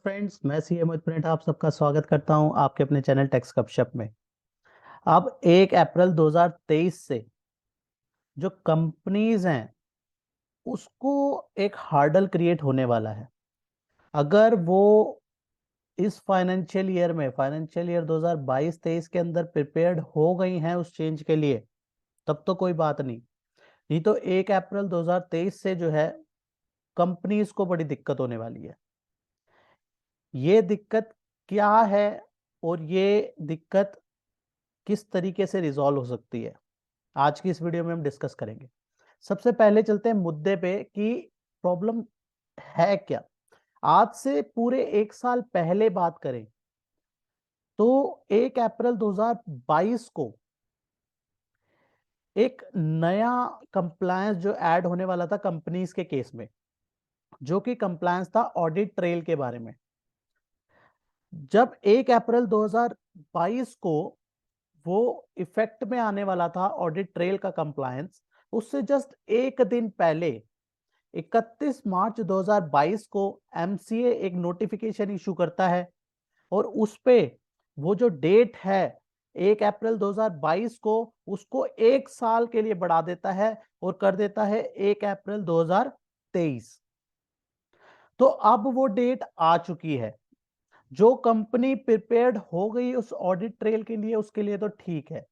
Friends, मैं सी Ahmad print आप सबका स्वागत करता हूं आपके अपने चैनल टेक्स गपशप में। अब 1 अप्रैल 2023 से जो कंपनीज हैं उसको एक हार्डल क्रिएट होने वाला है। अगर वो इस फाइनेंशियल ईयर 2022-23 के अंदर प्रिपेयर्ड हो गई हैं उस चेंज के लिए, तब तो कोई बात नहीं तो 1 अप्रैल 2023 से जो है कंपनीज को बड़ी दिक्कत होने वाली है। ये दिक्कत क्या है और ये दिक्कत किस तरीके से रिजॉल्व हो सकती है, आज की इस वीडियो में हम डिस्कस करेंगे। सबसे पहले चलते हैं मुद्दे पे कि प्रॉब्लम है क्या। आज से पूरे 1 साल पहले बात करें तो 1 अप्रैल 2022 को एक नया कंप्लायंस जो ऐड होने वाला था कंपनीज के केस में, जो कि कंप्लायंस था ऑडिट ट्रेल के बारे में। जब 1 अप्रैल 2022 को वो इफेक्ट में आने वाला था ऑडिट ट्रेल का कंप्लायंस, उससे जस्ट एक दिन पहले 31 मार्च 2022 को एमसीए एक नोटिफिकेशन इशू करता है और उस पे वो जो डेट है 1 अप्रैल 2022 को उसको 1 साल के लिए बढ़ा देता है और कर देता है 1 अप्रैल 2023। तो अब वो डेट आ चुकी है। जो कंपनी प्रिपेयर्ड हो गई उस ऑडिट ट्रेल के लिए उसके लिए तो ठीक है,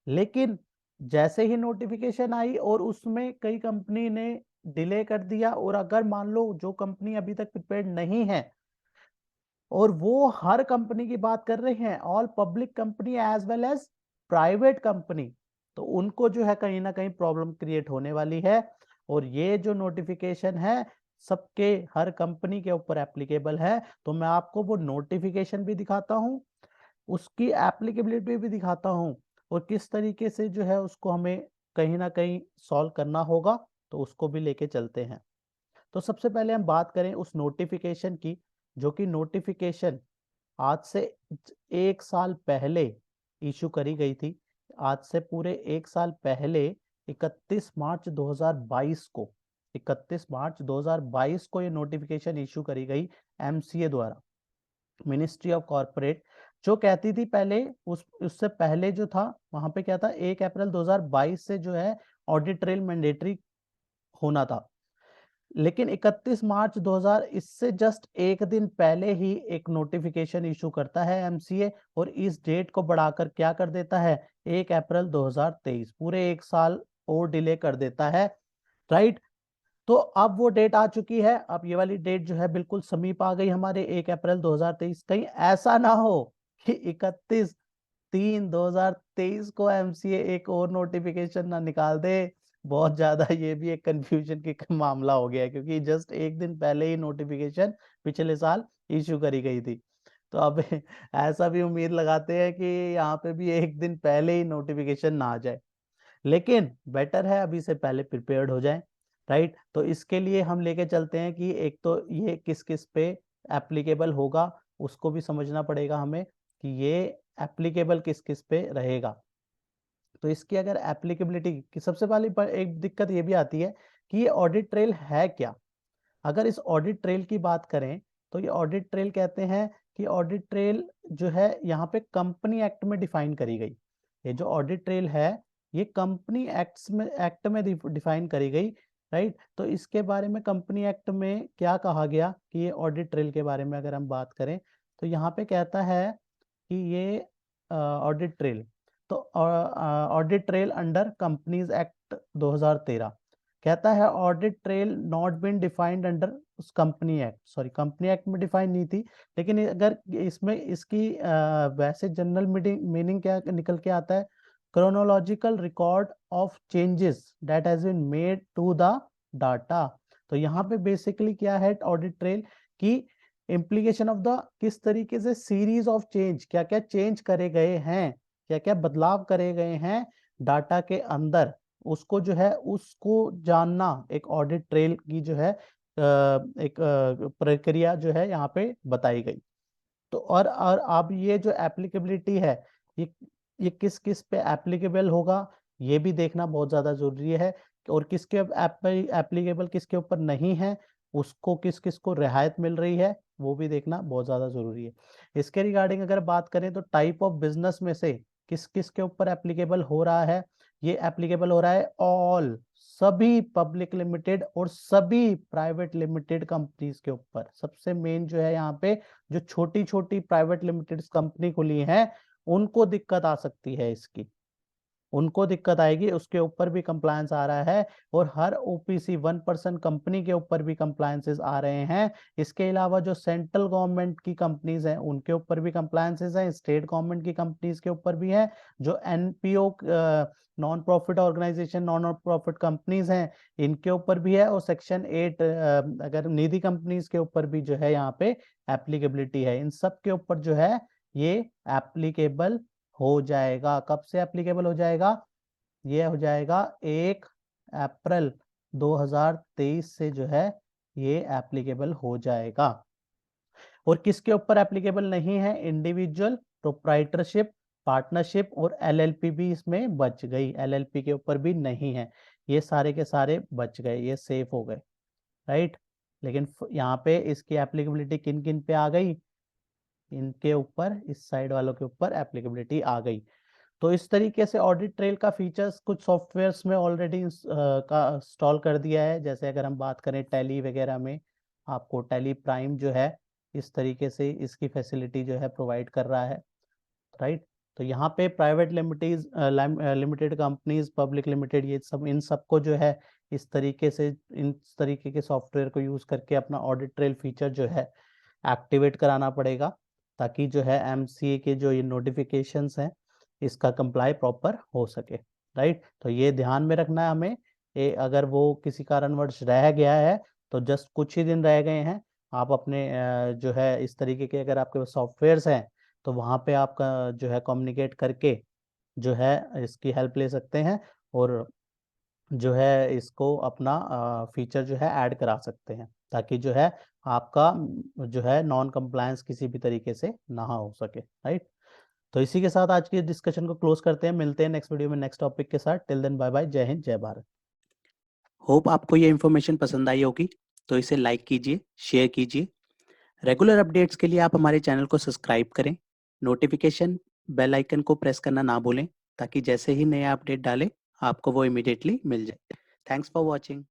लेकिन जैसे ही नोटिफिकेशन आई और उसमें कई कंपनी ने डिले कर दिया, और अगर मान लो जो कंपनी अभी तक प्रिपेयर्ड नहीं है, और वो हर कंपनी की बात कर रहे हैं, all public company as well as private company, तो उनको जो है कहीं ना कहीं प्रॉब्लम क्रिएट होने वाली है। और ये जो नोटिफिकेशन है सबके हर कंपनी के ऊपर एप्लीकेबल है। तो मैं आपको वो नोटिफिकेशन भी दिखाता हूँ, उसकी एप्लीकेबिलिटी भी दिखाता हूँ, और किस तरीके से जो है उसको हमें कहीं ना कहीं सॉल्व करना होगा, तो उसको भी लेके चलते हैं। तो सबसे पहले हम बात करें उस नोटिफिकेशन की, जो कि नोटिफिकेशन आज से 1 साल पहले इशू करी गई थी। आज से पूरे 1 साल पहले 31 मार्च 2022 को 31 मार्च 2022 को ये नोटिफिकेशन इशू करी गई एमसीए द्वारा, मिनिस्ट्री ऑफ कॉर्पोरेट, जो कहती थी पहले उससे पहले जो था वहां पे क्या था, 1 अप्रैल 2022 से जो है ऑडिट ट्रेल मैंडेटरी होना था। लेकिन 31 मार्च 2000 इससे जस्ट एक दिन पहले ही एक नोटिफिकेशन इशू करता है एमसीए, और इस डेट को बढ़ाकर क्या कर देता है, 1 अप्रैल 2023, पूरे 1 साल और डिले कर देता है। राइट। तो अब वो डेट आ चुकी है। अब ये वाली डेट जो है बिल्कुल समीप आ गई हमारे 1 अप्रैल 2023। कहीं ऐसा ना हो कि 31/3/2023 को एमसीए एक और नोटिफिकेशन ना निकाल दे। बहुत ज्यादा ये भी एक कंफ्यूजन की मामला हो गया है, क्योंकि जस्ट एक दिन पहले ही नोटिफिकेशन पिछले साल इशू करी गई थी। तो अब ऐसा भी उम्मीद लगाते हैं कि यहाँ पे भी एक दिन पहले ही नोटिफिकेशन ना आ जाए, लेकिन बेटर है अभी से पहले प्रिपेयर्ड हो जाए। राइट। तो इसके लिए हम लेके चलते हैं कि एक तो ये किस किस पे एप्लीकेबल होगा, उसको भी समझना पड़ेगा हमें कि ये एप्लीकेबल किस किस पे रहेगा। तो इसकी अगर एप्लीकेबिलिटी की सबसे पहले एक दिक्कत ये भी आती है कि ये ऑडिट ट्रेल है क्या। अगर इस ऑडिट ट्रेल की बात करें तो ये ऑडिट ट्रेल कहते हैं कि ऑडिट ट्रेल जो है यहाँ पे कंपनी एक्ट में डिफाइन करी गई। ये जो ऑडिट ट्रेल है ये कंपनी एक्ट में डिफाइन करी गई। राइट। तो इसके बारे में कंपनी एक्ट में क्या कहा गया कि ये ऑडिट ट्रेल के बारे में अगर हम बात करें तो यहाँ पे कहता है कि ये ऑडिट ट्रेल, तो audit trail under companies act 2013 कहता है audit trail not been defined under company act, sorry company act में डिफाइन नहीं थी, लेकिन अगर इसमें इसकी वैसे जनरल मीनिंग क्या निकल के आता है, chronological record of changes that has been made to the data. तो यहाँ पे बेसिकली क्या है ऑडिट ट्रेल की इम्प्लीकेशन ऑफ द, किस तरीके से सीरीज ऑफ चेंज, क्या क्या चेंज करे गए हैं, क्या क्या बदलाव करे गए हैं डाटा के अंदर, उसको जो है उसको जानना एक ऑडिट ट्रेल की जो है एक प्रक्रिया जो है यहाँ पे बताई गई। तो और अब ये जो एप्लीकेबिलिटी है, ये ये किस किस पे एप्लीकेबल होगा ये भी देखना बहुत ज्यादा जरूरी है, और किसके एप्लीकेबल किसके ऊपर नहीं है, उसको किस किस को रियायत मिल रही है वो भी देखना बहुत ज़्यादा ज़रूरी है। इसके रिगार्डिंग अगर बात करें तो टाइप ऑफ बिजनेस में से किस किस के ऊपर एप्लीकेबल हो रहा है, ये एप्लीकेबल हो रहा है ऑल, सभी पब्लिक लिमिटेड और सभी प्राइवेट लिमिटेड कंपनीज के ऊपर। सबसे मेन जो है यहाँ पे, जो छोटी छोटी प्राइवेट लिमिटेड कंपनी खुली है उनको दिक्कत आ सकती है, इसकी उनको दिक्कत आएगी, उसके ऊपर भी कंप्लायंस आ रहा है। और हर ओपीसी 1% कंपनी के ऊपर भी कंप्लायंसेस आ रहे हैं। इसके अलावा जो सेंट्रल गवर्नमेंट की कंपनीज हैं उनके ऊपर भी कंप्लायंसेस हैं, स्टेट गवर्नमेंट की कंपनीज के ऊपर भी है, जो NPO non profit organisation non profit companies हैं इनके ऊपर भी है, और सेक्शन 8 अगर निधि कंपनीज के ऊपर भी जो है यहाँ पे एप्लीकेबिलिटी है। इन सब के ऊपर जो है ये एप्लीकेबल हो जाएगा। कब से एप्लीकेबल हो जाएगा? ये हो जाएगा 1 अप्रैल 2023 से जो है ये एप्लीकेबल हो जाएगा। और किसके ऊपर एप्लीकेबल नहीं है? इंडिविजुअल, प्रोप्राइटरशिप, पार्टनरशिप और एलएलपी भी इसमें बच गई, एलएलपी के ऊपर भी नहीं है। ये सारे के सारे बच गए, ये सेफ हो गए, राइट। लेकिन यहाँ पे इसकी एप्लीकेबिलिटी किन किन पे आ गई? इनके ऊपर, इस साइड वालों के ऊपर एप्लीकेबिलिटी आ गई। तो इस तरीके से ऑडिट ट्रेल का फीचर्स कुछ सॉफ्टवेयर्स में ऑलरेडी का इंस्टॉल कर दिया है। जैसे अगर हम बात करें टैली वगैरह में, आपको टैली प्राइम जो है इस तरीके से इसकी फैसिलिटी जो है प्रोवाइड कर रहा है, राइट। तो यहाँ पे private limited companies, public limited, ये सब, इन सबको जो है इस तरीके से, इन तरीके के सॉफ्टवेयर को यूज करके अपना ऑडिट ट्रेल फीचर जो है एक्टिवेट कराना पड़ेगा, ताकि जो है एमसीए के जो ये नोटिफिकेशंस हैं इसका कंप्लाई प्रॉपर हो सके, राइट। तो ये ध्यान में रखना है हमें। अगर वो किसी कारणवश रह गया है तो जस्ट कुछ ही दिन रह गए हैं, आप अपने जो है इस तरीके के अगर आपके पास सॉफ्टवेयर्स हैं तो वहाँ पे आपका जो है कम्युनिकेट करके जो है इसकी हेल्प ले सकते हैं, और जो है इसको अपना फीचर जो है ऐड करा सकते हैं, ताकि जो है आपका जो है नॉन कंप्लायंस किसी भी तरीके से ना हो सके, राइट। तो इसी के साथ आज की डिस्कशन को क्लोज करते हैं, मिलते हैं नेक्स्ट वीडियो में नेक्स्ट टॉपिक के साथ। टिल देन बाय बाय, जय हिंद, जय भारत। होप आपको ये इन्फॉर्मेशन पसंद आई होगी, तो इसे लाइक कीजिए, शेयर कीजिए। रेगुलर अपडेट्स के लिए आप हमारे चैनल को सब्सक्राइब करें, नोटिफिकेशन बेल आइकन को प्रेस करना ना भूलें, ताकि जैसे ही नया अपडेट डालें आपको वो इमीडिएटली मिल जाए। Thanks for watching.